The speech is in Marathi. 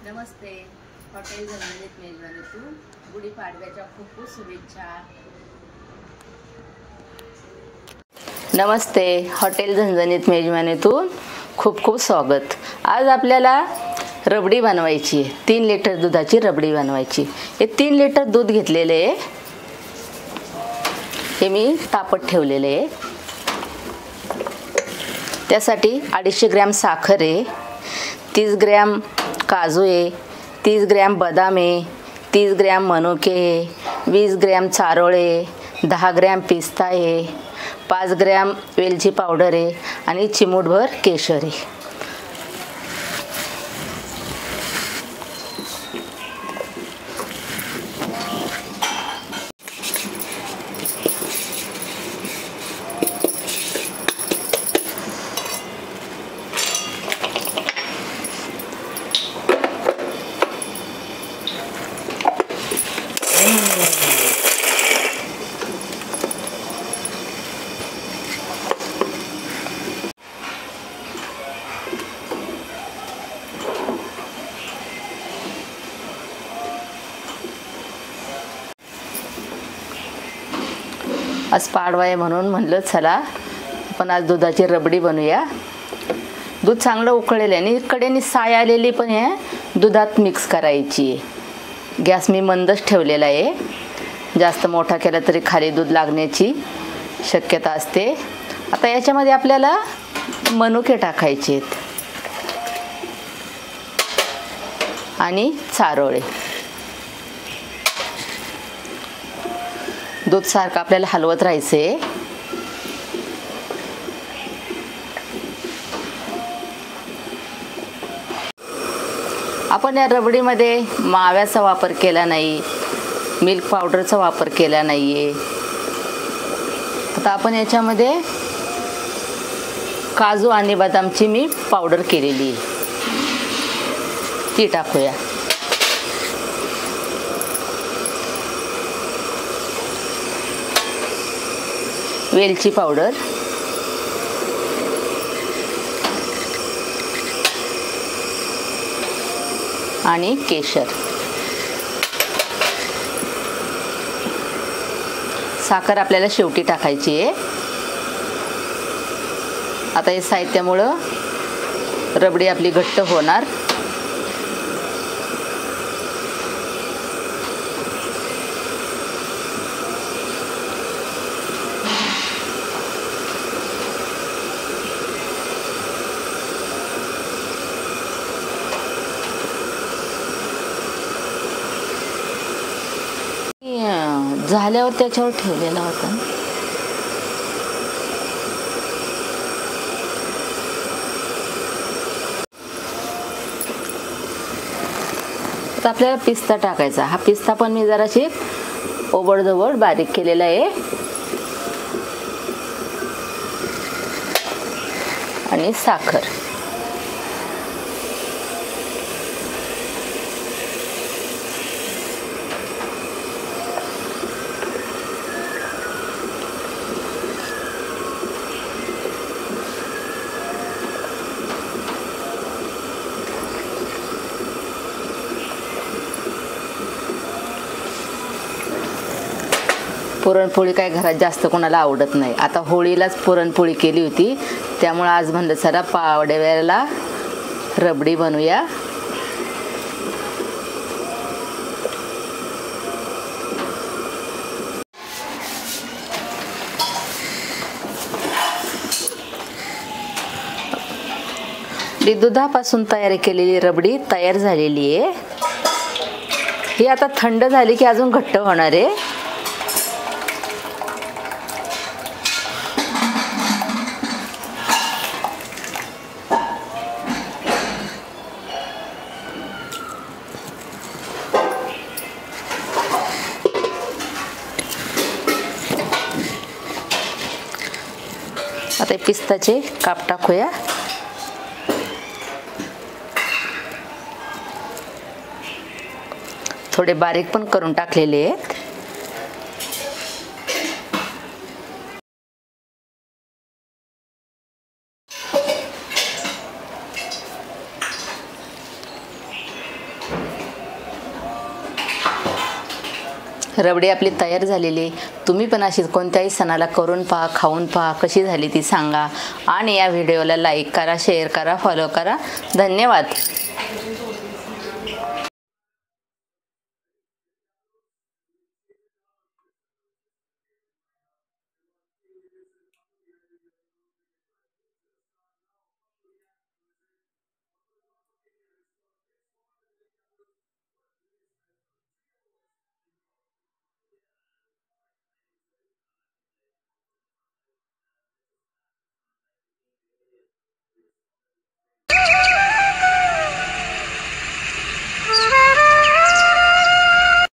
नमस्ते. हॉटेल झणझणीत मेजवानीतून गुढीपाडव्याच्या खूप खूप शुभेच्छा. नमस्ते. हॉटेल झणझणीत मेजवानीतून खूप खूप स्वागत. आज आपल्याला रबडी बनवायची आहे. 3 लिटर दुधाची रबडी बनवायची. हे 3 लिटर दूध घेतलेले आहे. हे मी तापत ठेवलेले आहे. त्यासाठी 250 ग्रॅम साखर आहे, 30 ग्रॅम काजू आहे, 30 ग्रॅम बदाम आहे, 30 ग्रॅम मनुके आहे, 20 ग्रॅम चारोळे, 10 ग्रॅम पिस्ता आहे, 5 ग्रॅम वेलची पावडर आहे आणि चिमूटभर केशर आहे. आज पाडवा आहे म्हणून म्हणलं चला आपण आज दुधाची रबडी बनवूया. दूध चांगलं उकळलेलं आहे आणि कडेने साय आलेली पण आहे दुधात मिक्स करायची आहे. गॅस मी मंदच ठेवलेला आहे. जास्त मोठा केला तरी खाली दूध लागण्याची शक्यता असते. आता याच्यामध्ये आपल्याला मनुके टाकायचे आहेत आणि चारोळे. दूध सारखं आपल्याला हलवत राहायचे. आपण या रबडीमध्ये माव्याचा वापर केला नाही, मिल्क पावडरचा वापर केला नाहीये. आता आपण याच्यामध्ये काजू आणि बदामची मी पावडर केलेली आहे ती टाकूया. वेलची पावडर, आणि केशर. साखर आपल्याला शेवटी टाकायची आहे. आता हे साहित्यामुळं रबडी आपली घट्ट होणार. झाल्यावर त्याच्यावर ठेवलेला होता. आता आपल्याला पिस्ता टाकायचा. हा पिस्ता पण मी जराशी ओबडधोबड बारीक केलेला आहे आणि साखर. पुरणपोळी काय घरात जास्त कोणाला आवडत नाही. आता होळीलाच पुरणपोळी केली होती त्यामुळे आज म्हणलं चला पाडव्याला रबडी बनवूया. ही दुधापासून तयार केलेली रबडी तयार झालेली आहे। ही आता थंड झाली की अजून घट्ट होणार आहे। आता पिस्ताचे काप टाकूया। थोडे बारीक पण करून टाकलेले आहेत। रबडी आपली तयार झालेली आहे। तुम्ही पण अशी कोणत्याही सणाला करून पहा, खाऊन पहा, कशी झाली ती सांगा आणि या व्हिडिओला लाईक करा, शेअर करा, फॉलो करा। धन्यवाद।